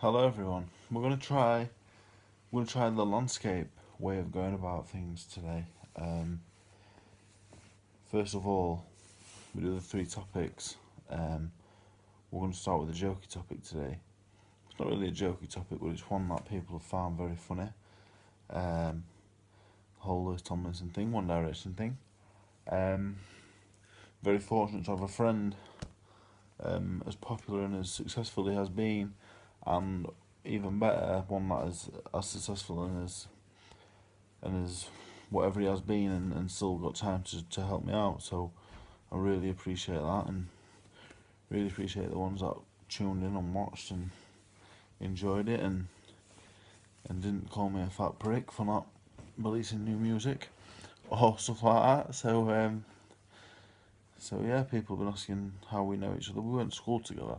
Hello everyone. We're gonna try the landscape way of going about things today. Um, First of all, we do the three topics. Um, we're gonna start with a jokey topic today. It's not really a jokey topic, but it's one that people have found very funny. Um, the whole Lewis Tomlinson thing, One Direction thing. Um, Very fortunate to have a friend as popular and as successful he has been, and even better, one that is as successful and as whatever he has been, and still got time to help me out. So I really appreciate that, and really appreciate the ones that tuned in and watched and enjoyed it, and didn't call me a fat prick for not releasing new music or stuff like that. So yeah, people have been asking how we know each other. We went to school together.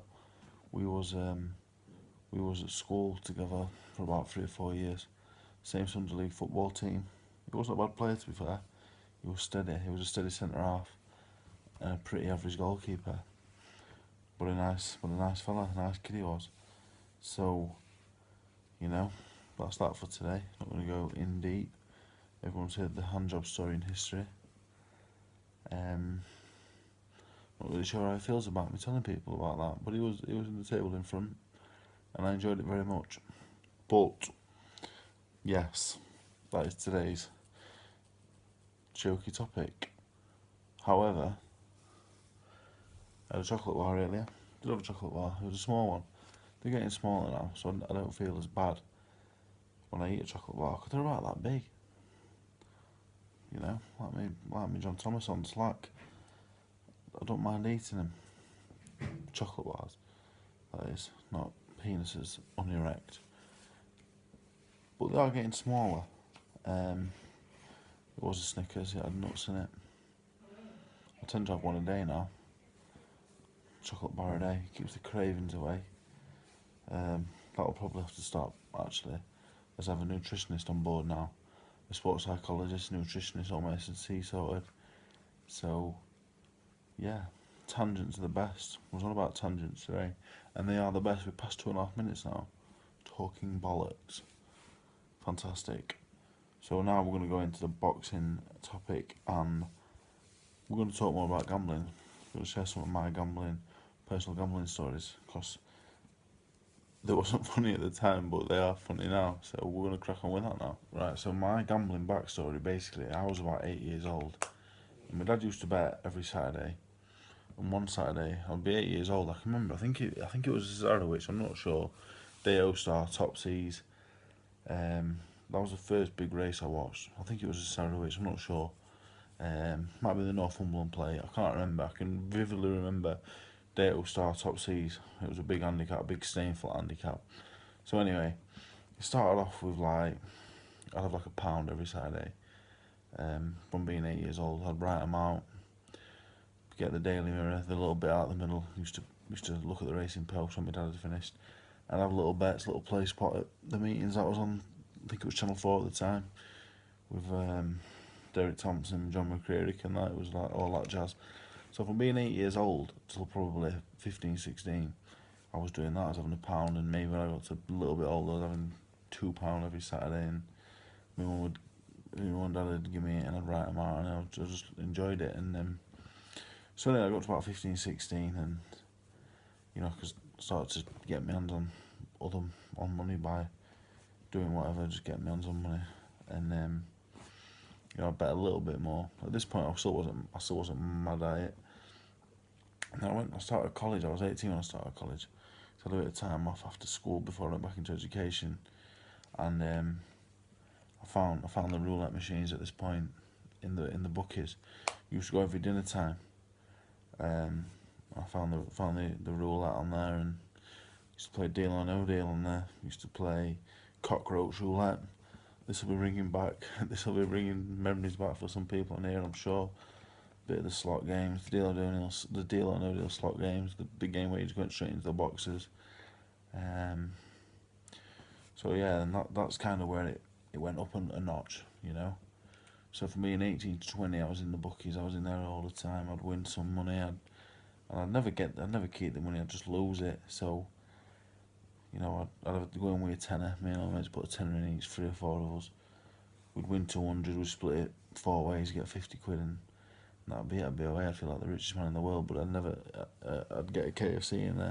We was um, we was at school together for about 3 or 4 years. Same Sunday league football team. He wasn't a bad player, to be fair. He was steady. He was a steady centre half and a pretty average goalkeeper. But a nice fella, a nice kid he was. So, you know, that's that for today. Not going to go in deep. Everyone's heard the handjob story in history. Um, Not really sure how he feels about me telling people about that, but he was in the table in front, and I enjoyed it very much. But yes, that is today's jokey topic. However, I had a chocolate bar earlier. Did have a chocolate bar. It was a small one. They're getting smaller now, so I don't feel as bad when I eat a chocolate bar, because they're about that big. You know, like me, John Thomas on Slack. I don't mind eating them. Chocolate bars, that is, not penises unerect. But they are getting smaller. Um, it was a Snickers, it had nuts in it. I tend to have one a day now. Chocolate bar a day, keeps the cravings away. That'll probably have to stop, actually, as I have a nutritionist on board now. A sports psychologist, nutritionist, all my S&C sorted. So, yeah, tangents are the best. I was on about tangents today, and they are the best. We're past 2.5 minutes now. Talking bollocks. Fantastic. So now we're going to go into the boxing topic, and we're going to talk more about gambling. I'm going to share some of my personal gambling stories, because they wasn't funny at the time, but they are funny now. So we're going to crack on with that now. Right, so my gambling backstory, basically, I was about 8 years old, and my dad used to bet every Saturday. And one Saturday, I'd be 8 years old. I can remember. I think it was Zarowitz. I'm not sure. Day Star Top Seas. That was the first big race I watched. I think it was Zarowitz. I'm not sure. Might be the Northumberland play. I can't remember. I can vividly remember Day Star Top Seas. It was a big handicap, a big Stainflat handicap. So anyway, it started off with I'd have like a pound every Saturday. From being 8 years old, I'd write them out, get the Daily Mirror, the little bit out the middle. Used to look at the racing post when my dad had finished, and have little bets, little play spot at the meetings that was on. I think it was Channel 4 at the time, with Derek Thompson, John McCreary, and that. It was like all that jazz. So from being 8 years old till probably 15, 16, I was doing that. I was having a pound, and maybe when I got to a little bit older, I was having £2 every Saturday, and my mum would, my mum and dad would give me it, and I'd write them out, and I just enjoyed it. And so anyway, I got to about 15, 16, and cause I started to get my hands on money by doing whatever, just getting my hands on money, and I bet a little bit more. At this point, I still wasn't mad at it. And then I started college. I was 18 when I started college, so I had a bit of time off after school before I went back into education, and I found the roulette machines at this point in the bookies. Used to go every dinner time. Um, I found the roulette on there, and used to play Deal or No Deal on there. Used to play cockroach roulette. This will be bringing back. This will be bringing memories back for some people in here, I'm sure. Bit of the slot games, the Deal or No Deal slot games, the big game where you just went straight into the boxes. Um, so yeah, and that's kind of where it went up a notch. So from being 18 to 20, I was in the bookies. I was in there all the time. I'd win some money. I'd never keep the money. I'd just lose it. So You know, I'd have to go in with a tenner. Me and my mates put a tenner in each, 3 or 4 of us. We'd win 200, we'd split it 4 ways, get 50 quid, and that'd be it. I'd be away. I'd feel like the richest man in the world. But I'd get a KFC and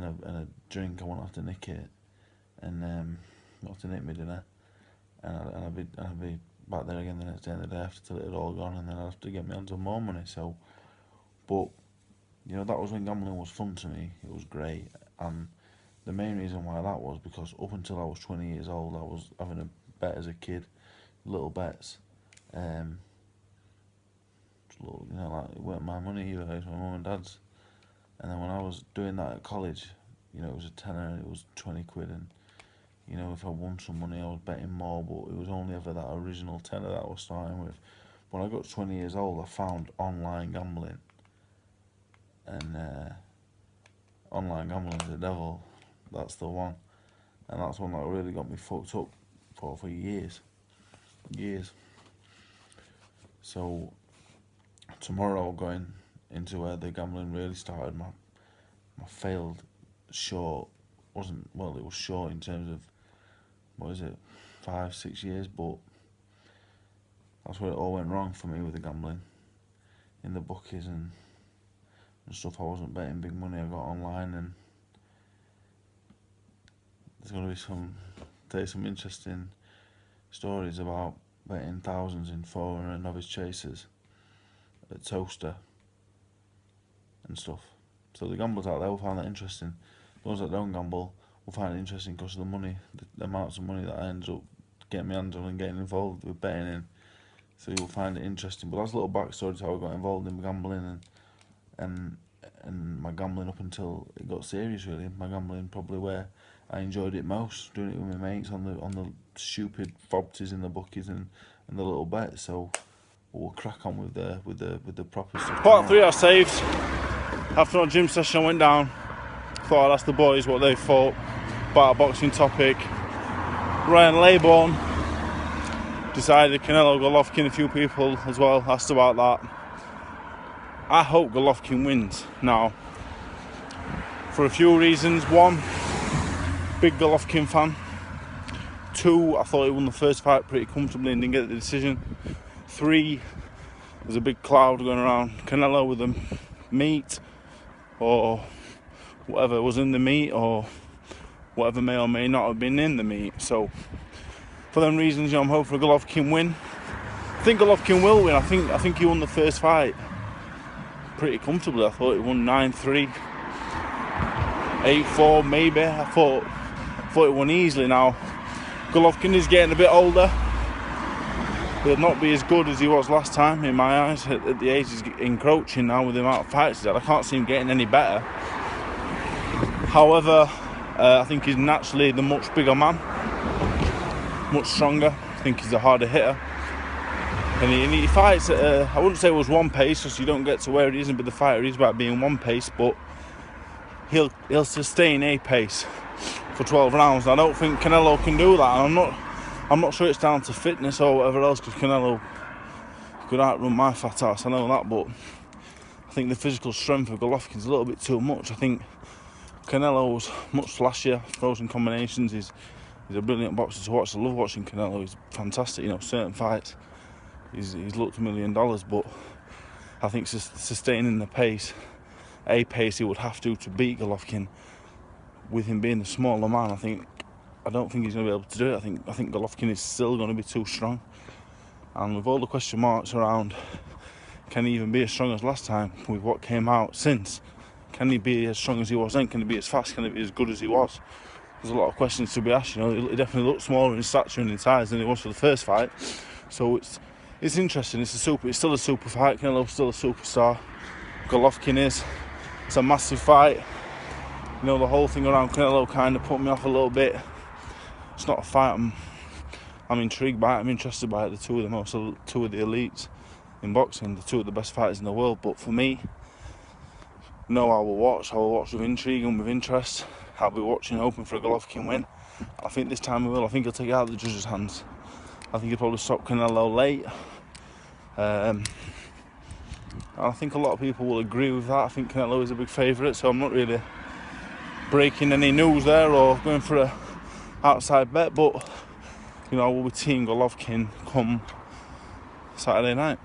a drink. I wouldn't have to nick it, and not have to nick my dinner, and I'd be back there again the next day and the day after till it had all gone, and then I'd have to get my hands on more money. So, but you know, that was when gambling was fun to me. It was great, and the main reason why that was because up until I was 20 years old, I was having a bet as a kid, little bets. Little, you know, like it weren't my money either, it was my mum and dad's. And then when I was doing that at college, you know, it was a tenner, it was 20 quid, and you know, if I won some money, I was betting more, but it was only ever that original tenner that I was starting with. When I got 20 years old, I found online gambling, and online gambling's the devil. That's the one, and that's one that really got me fucked up for years. So tomorrow, going into where the gambling really started, my failed short wasn't, well, it was short in terms of, 5-6 years, but that's where it all went wrong for me with the gambling. In the bookies and stuff, I wasn't betting big money, I got online, and there's going to be some interesting stories about betting thousands in foreigner and novice chasers at Toaster and stuff. So the gamblers out there will find that interesting. Those that don't gamble will find it interesting because of the money, the amounts of money that I ended up getting my hands on and getting involved with betting in. So you'll find it interesting. But that's a little backstory to how I got involved in gambling and my gambling up until it got serious. Really, my gambling probably where I enjoyed it most, doing it with my mates on the stupid fobties in the bookies and the little bets. So we'll crack on with the proper stuff. Part 3 I saved. After our gym session I went down, thought I'd ask the boys what they thought about a boxing topic. Ryan Laybourne decided Canelo Golovkin, a few people as well asked about that. I hope Golovkin wins. Now, for a few reasons. 1, big Golovkin fan. 2, I thought he won the first fight pretty comfortably and didn't get the decision. 3, there's a big cloud going around Canelo with the meat or whatever was in the meat or whatever may or may not have been in the meat. So for them reasons, I'm hoping for a Golovkin win. I think Golovkin will win. I think he won the first fight pretty comfortably. I thought he won 9-3, 8-4 maybe. I thought he won easily. Now Golovkin is getting a bit older. He'll not be as good as he was last time in my eyes. At the age he's encroaching now with the amount of fights he's had, I can't see him getting any better. However, I think he's naturally the much bigger man, much stronger. I think he's a harder hitter. And he fights at I wouldn't say it was one pace, because you don't get to where he isn't, but the fighter is about being one pace, but he'll sustain a pace for 12 rounds. I don't think Canelo can do that, and I'm not sure it's down to fitness or whatever else, because Canelo could outrun my fat ass, I know that, but I think the physical strength of Golovkin's a little bit too much. I think Canelo's much flashier, throws and combinations. He's a brilliant boxer to watch. I love watching Canelo. He's fantastic. You know, certain fights he's looked $1 million, but I think sustaining the pace, a pace he would have to beat Golovkin, with him being the smaller man, I don't think he's going to be able to do it. I think Golovkin is still going to be too strong, and with all the question marks around, can he even be as strong as last time with what came out since? Can he be as strong as he was then? Can he be as fast? Can he be as good as he was? There's a lot of questions to be asked. You know, he definitely looks smaller in stature and in size than he was for the first fight. So it's interesting. It's still a super fight. Canelo's still a superstar. Golovkin is. It's a massive fight. You know, the whole thing around Canelo kind of put me off a little bit. It's not a fight I'm intrigued by it. I'm interested by it. The two of the elites in boxing, the two of the best fighters in the world. But for me, no, I will watch with intrigue and with interest. I'll be watching hoping for a Golovkin win. I think this time he will. I think he'll take it out of the judges' hands. I think he'll probably stop Canelo late. And I think a lot of people will agree with that. I think Canelo is a big favourite, so I'm not really breaking any news there or going for a outside bet, but you know, I will be team Golovkin come Saturday night.